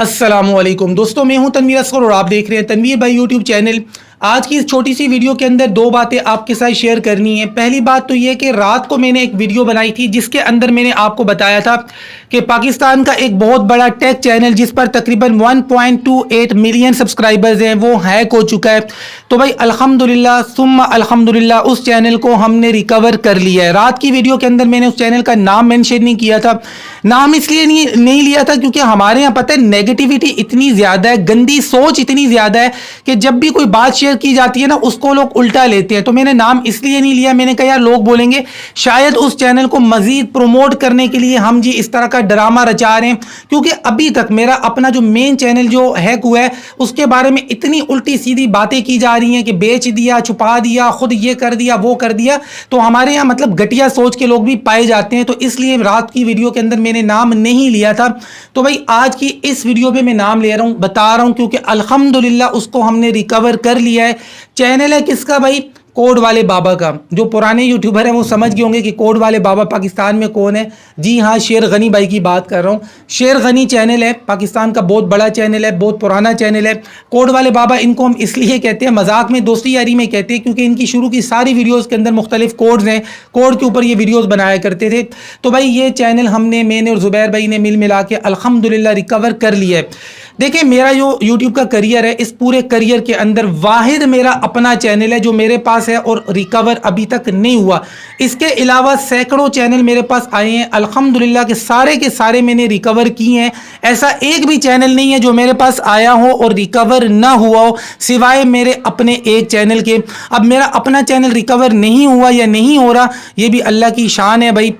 अस्सलाम वालेकुम दोस्तों, मैं हूं तनवीर असगर और आप देख रहे हैं तनवीर भाई यूट्यूब चैनल। आज की इस छोटी सी वीडियो के अंदर दो बातें आपके साथ शेयर करनी है। पहली बात तो यह कि रात को मैंने एक वीडियो बनाई थी जिसके अंदर मैंने आपको बताया था कि पाकिस्तान का एक बहुत बड़ा टेक चैनल जिस पर तकरीबन 1.28 मिलियन सब्सक्राइबर्स हैं वो हैक हो चुका है। तो भाई अल्हम्दुलिल्लाह सुम्मा अल्हम्दुलिल्लाह उस चैनल को हमने रिकवर कर लिया है। रात की वीडियो के अंदर मैंने उस चैनल का नाम मेंशन नहीं किया था। नाम इसलिए नहीं लिया था क्योंकि हमारे यहाँ पता है नेगेटिविटी इतनी ज्यादा है, गंदी सोच इतनी ज्यादा है कि जब भी कोई बात शेयर की जाती है ना उसको लोग उल्टा लेते हैं। तो मैंने नाम इसलिए नहीं लिया, मैंने कहा यार लोग बोलेंगे शायद उस चैनल को मजीद प्रमोट करने के लिए हम जी इस तरह का ड्रामा रचा रहे हैं। क्योंकि अभी तक मेरा अपना जो मेन चैनल जो हैक हुआ है उसके बारे में इतनी उल्टी सीधी बातें की जा रही हैं कि बेच दिया, छुपा दिया, खुद ये कर दिया, वो कर दिया। तो हमारे यहाँ मतलब घटिया सोच के लोग भी पाए जाते हैं। तो इसलिए रात की वीडियो के अंदर मैंने नाम नहीं लिया था। तो भाई आज की इस वीडियो में मैं नाम ले रहा हूं, बता रहा हूं क्योंकि अल्हम्दुलिल्लाह उसको हमने रिकवर कर लिया है। चैनल है किसका भाई? कोड वाले बाबा का। जो पुराने यूट्यूबर हैं वो समझ गए होंगे कि कोड वाले बाबा पाकिस्तान में कौन है। जी हाँ, शेर गनी भाई की बात कर रहा हूँ। शेर गनी चैनल है, पाकिस्तान का बहुत बड़ा चैनल है, बहुत पुराना चैनल है। कोड वाले बाबा इनको हम इसलिए कहते हैं, मजाक में दोस्ती यारी में कहते हैं, क्योंकि इनकी शुरू की सारी वीडियोज़ के अंदर मुख्तलिफ कोड्स हैं, कोड के ऊपर ये वीडियोज़ बनाया करते थे। तो भाई ये चैनल मैंने और जुबैर भाई ने मिला के अल्हम्दुलिल्लाह रिकवर कर लिया है। देखिए मेरा जो यूट्यूब का करियर है, इस पूरे करियर के अंदर वाहिद मेरा अपना चैनल है जो मेरे पास है और रिकवर अभी तक नहीं हुआ। इसके अलावा सैकड़ों चैनल मेरे पास आए हैं, अल्हम्दुलिल्लाह के सारे मैंने रिकवर किए हैं। ऐसा एक भी चैनल नहीं है जो मेरे पास आया हो और रिकवर ना हुआ हो सिवाय मेरे अपने एक चैनल के। अब मेरा अपना चैनल रिकवर नहीं हुआ या नहीं हो रहा, ये भी अल्लाह की शान है भाई।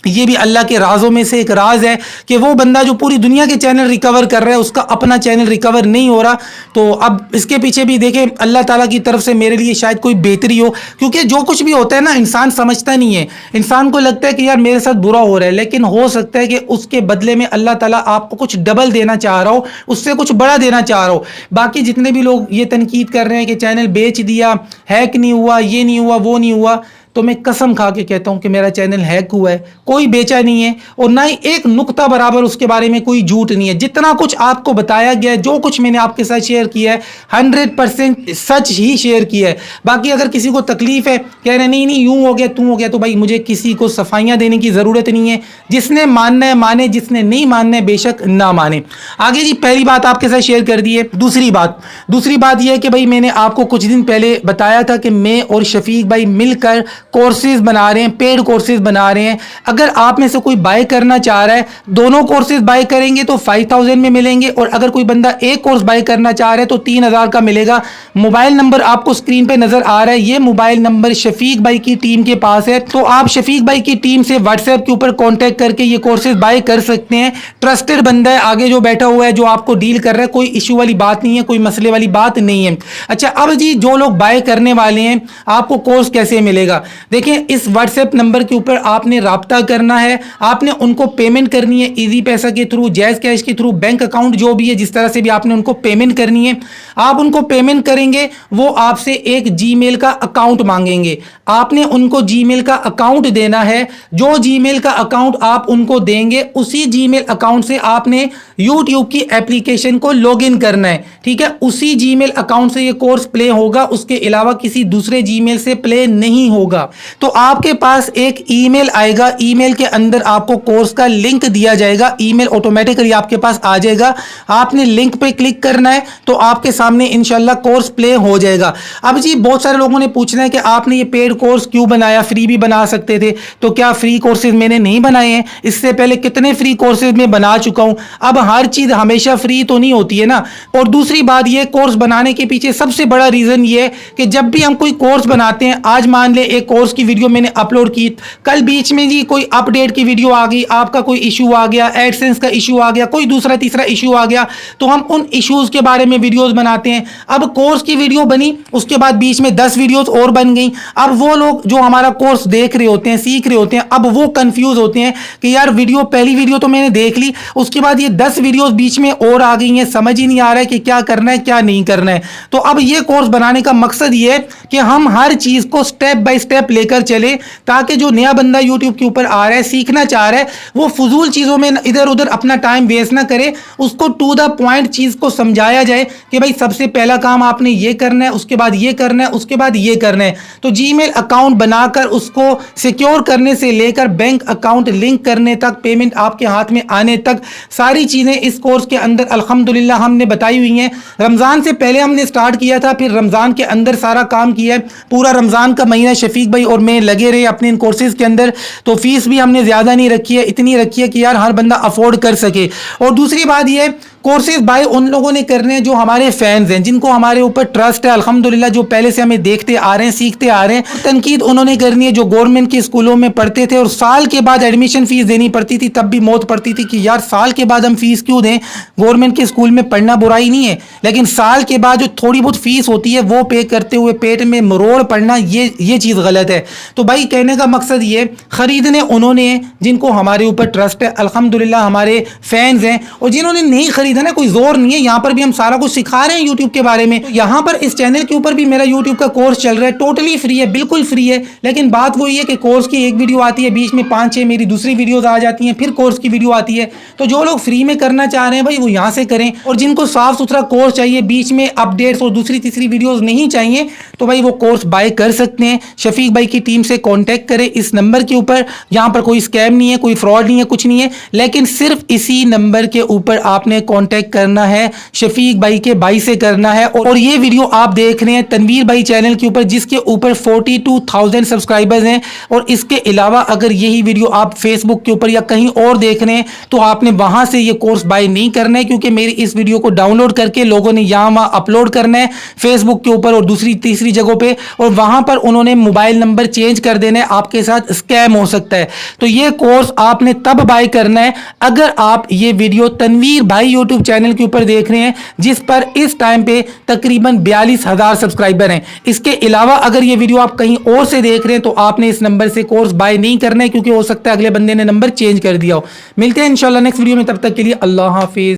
ये भी अल्लाह के राजों में से एक राज है कि वो बंदा जो पूरी दुनिया के चैनल रिकवर कर रहा है उसका अपना चैनल रिकवर नहीं हो रहा। तो अब इसके पीछे भी देखें अल्लाह ताला की तरफ से मेरे लिए शायद कोई बेहतरी हो, क्योंकि जो कुछ भी होता है ना इंसान समझता नहीं है। इंसान को लगता है कि यार मेरे साथ बुरा हो रहा है, लेकिन हो सकता है कि उसके बदले में अल्लाह ताला आपको कुछ डबल देना चाह रहा हो, उससे कुछ बड़ा देना चाह रहा हो। बाकी जितने भी लोग ये तनकीद कर रहे हैं कि चैनल बेच दिया, हैक नहीं हुआ, ये नहीं हुआ, वो नहीं हुआ, तो मैं कसम खा के कहता हूं कि मेरा चैनल हैक हुआ है, कोई बेचा नहीं है और ना ही एक नुक्ता बराबर उसके बारे में कोई झूठ नहीं है। जितना कुछ आपको बताया गया है, जो कुछ मैंने आपके साथ शेयर किया है 100% सच ही शेयर किया है। बाकी अगर किसी को तकलीफ है, कह रहे नहीं नहीं यूं हो गया तू हो गया, तो भाई मुझे किसी को सफाइयां देने की जरूरत नहीं है। जिसने मानना है माने, जिसने नहीं मानना है बेशक ना माने। आगे जी पहली बात आपके साथ शेयर कर दी है। दूसरी बात यह है कि भाई मैंने आपको कुछ दिन पहले बताया था कि मैं और शफीक भाई मिलकर कोर्सेज बना रहे हैं, पेड कोर्सेज बना रहे हैं। अगर आप में से कोई बाय करना चाह रहा है, दोनों कोर्सेज बाय करेंगे तो 5000 में मिलेंगे, और अगर कोई बंदा एक कोर्स बाय करना चाह रहा है तो 3000 का मिलेगा। मोबाइल नंबर आपको स्क्रीन पे नजर आ रहा है, ये मोबाइल नंबर शफीक भाई की टीम के पास है। तो आप शफीक भाई की टीम से व्हाट्सएप के ऊपर कॉन्टेक्ट करके ये कोर्सेज बाय कर सकते हैं। ट्रस्टेड बंदा है आगे जो बैठा हुआ है, जो आपको डील कर रहा है, कोई इशू वाली बात नहीं है, कोई मसले वाली बात नहीं है। अच्छा अब जी जो लोग बाय करने वाले हैं, आपको कोर्स कैसे मिलेगा? देखिए इस व्हाट्सएप नंबर के ऊपर आपने राब्ता करना है, आपने उनको पेमेंट करनी है इजी पैसा के थ्रू, जैज कैश के थ्रू, बैंक अकाउंट जो भी है, जिस तरह से भी आपने उनको पेमेंट करनी है। आप उनको पेमेंट करेंगे, वो आपसे एक जीमेल का अकाउंट मांगेंगे, आपने उनको जीमेल का अकाउंट देना है। जो जीमेल का अकाउंट आप उनको देंगे उसी जीमेल अकाउंट से आपने यूट्यूब की एप्लीकेशन को लॉगिन करना है, ठीक है। उसी जीमेल अकाउंट से ये कोर्स प्ले होगा, उसके अलावा किसी दूसरे जीमेल से प्ले नहीं होगा। तो आपके पास एक ईमेल आएगा, ईमेल के अंदर आपको कोर्स का लिंक दिया जाएगा, ईमेल ऑटोमेटिकली आपके पास आ जाएगा। आपने लिंक पे क्लिक करना है तो आपके सामने इंशाल्लाह कोर्स प्ले हो जाएगा। अब जी बहुत सारे लोगों ने पूछना है कि आपने ये पेड कोर्स क्यों बनाया, फ्री भी बना सकते थे। तो क्या फ्री कोर्सेज मैंने नहीं बनाए हैं? इससे पहले कितने फ्री कोर्सेज मैं बना चुका हूं। अब हर चीज हमेशा फ्री तो नहीं होती है ना। और दूसरी बात ये, कोर्स बनाने के पीछे सबसे बड़ा रीजन ये है कि जब भी हम कोई कोर्स बनाते हैं, आज मान ले एक कोर्स की वीडियो मैंने अपलोड की, कल बीच में जी कोई अपडेट की वीडियो आ गई, आपका कोई इशू आ गया, एडसेंस का इशू आ गया, कोई दूसरा तीसरा इशू आ गया, तो हम उन इश्यूज के बारे में वीडियोस बनाते हैं। अब कोर्स की वीडियो बनी, उसके बाद बीच में 10 वीडियोस और बन गई। अब वो लोग जो हमारा कोर्स देख रहे होते हैं, सीख रहे होते हैं, अब वो कंफ्यूज होते हैं कि यार पहली वीडियो तो मैंने देख ली, उसके बाद ये 10 वीडियोस बीच में और आ गई हैं, समझ ही नहीं आ रहा है कि क्या करना है क्या नहीं करना है। तो अब ये कोर्स बनाने का मकसद ये है कि हम हर चीज को स्टेप बाय स्टेप اسٹیپ لے کر چلے تاکہ جو نیا بندہ یوٹیوب کے اوپر آ رہا ہے, سیکھنا چاہ رہا ہے, وہ فضول چیزوں میں ادھر ادھر اپنا ٹائم ویسٹ نہ کرے, اس کو ٹو دا پوائنٹ چیز کو سمجھایا جائے کہ بھائی سب سے پہلا کام آپ نے یہ کرنا ہے, اس کے بعد یہ کرنا ہے, اس کے بعد یہ کرنا ہے. تو جی میل اکاؤنٹ بنا کر اس کو سیکیور کرنے سے لے کر بینک اکاؤنٹ لنک کرنے تک, پیمنٹ آپ کے ہاتھ میں آنے تک, ساری چیزیں اس کورس کے اندر الحمدللہ ہم نے بتائی ہوئی ہیں. رمضان سے پہلے ہم نے سٹارٹ کیا تھا, پھر رمضان کے اندر سارا کام کیا ہے. پورا رمضان کا مہینہ شفیق بھائی اور میں لگے رہے اپنے ان کورسز کے اندر. تو فیس بھی ہم نے زیادہ نہیں رکھی ہے, اتنی رکھی ہے کہ یار ہر بندہ افورڈ کر سکے. اور دوسری بات یہ ہے, کورسز بائی ان لوگوں نے کرنے ہیں جو ہمارے فینز ہیں, جن کو ہمارے اوپر ٹرسٹ ہے الحمدللہ, جو پہلے سے ہمیں دیکھتے آ رہے ہیں, سیکھتے آ رہے ہیں. تنقید انہوں نے کرنی ہے جو گورنمنٹ کے اسکولوں میں پڑھتے تھے اور سال کے بعد ایڈمیشن فیس دینی پڑتی تھی, تب بھی موت پڑتی تھی کہ یار سال کے بعد ہم فیس کیوں دیں. گورنمنٹ کے اسکول میں پڑھنا برائی نہیں ہے, لیکن سال کے بعد جو تھوڑی بہت فیس ہوتی ہے وہ پے کرتے ہوئے پیٹ میں مروڑ پڑنا, یہ چیز غلط ہے. تو بھائی کہنے کا مقصد یہ, خریدنے انہوں نے جن کو ہمارے اوپر ٹرسٹ ہے الحمدللہ, ہمارے فینز ہیں. اور جنہوں نے نہیں خریدا نا, کوئی زور نہیں ہے, یہاں پر بھی ہم سارا کچھ سکھا رہے ہیں یوٹیوب کے بارے میں. یہاں پر اس چینل کے اوپر بھی میرا یوٹیوب کا کورس چل رہا ہے, ٹوٹلی فری ہے, بالکل فری ہے. لیکن بات وہی ہے کہ کورس کی ایک ویڈیو آتی ہے, بیچ میں 5-6 میری دوسری ویڈیوز آ جاتی ہیں, پھر کورس کی ویڈیو آتی ہے. تو جو لوگ فری میں کرنا چاہ رہے ہیں بھائی وہ یہاں سے کریں, اور جن کو صاف ستھرا کورس چاہیے, بیچ میں اپ ڈیٹس اور دوسری تیسری ویڈیوز نہیں چاہیے, تو بھائی وہ کورس بائی کر سکتے ہیں. شفیق بھائی کی ٹیم سے کانٹیکٹ کریں اس نمبر کے اوپر. یہاں پر کوئی اسکیم نہیں ہے, کوئی فراڈ نہیں ہے, کچھ نہیں ہے, لیکن صرف اسی نمبر کے اوپر آپ نے کانٹیکٹ کرنا ہے, شفیق بھائی کے بھائی سے کرنا ہے. اور یہ ویڈیو آپ دیکھ رہے ہیں تنویر بھائی چینل کے اوپر, جس کے اوپر 42,000 سبسکرائبرز ہیں. اور اس کے علاوہ اگر یہی ویڈیو آپ فیس بک کے اوپر یا کہیں اور دیکھ رہے ہیں تو آپ نے وہاں سے یہ کورس بائی نہیں کرنا ہے, کیونکہ میری اس ویڈیو کو ڈاؤن لوڈ کر کے لوگوں نے یہاں وہاں اپلوڈ کرنا ہے فیس بک کے اوپر اور دوسری تیسری جگہوں پہ, اور وہاں پر انہوں نے موبائل نمبر چینج کر دینا ہے, آپ کے ساتھ اسکیم ہو سکتا ہے. تو یہ کورس آپ نے تب بائی کرنا ہے اگر آپ یہ ویڈیو تنویر بھائی یوٹیوب چینل کے اوپر دیکھ رہے ہیں, جس پر اس ٹائم پہ تقریباً 42,000 سبسکرائبر ہیں. اس کے علاوہ اگر یہ ویڈیو آپ کہیں اور سے دیکھ رہے ہیں تو آپ نے اس نمبر سے کورس بائی نہیں کرنا ہے, کیونکہ ہو سکتا ہے اگلے بندے نے نمبر چینج کر دیا ہو. ملتے ہیں انشاءاللہ نیکسٹ ویڈیو میں, تب تک کے لیے اللہ حافظ.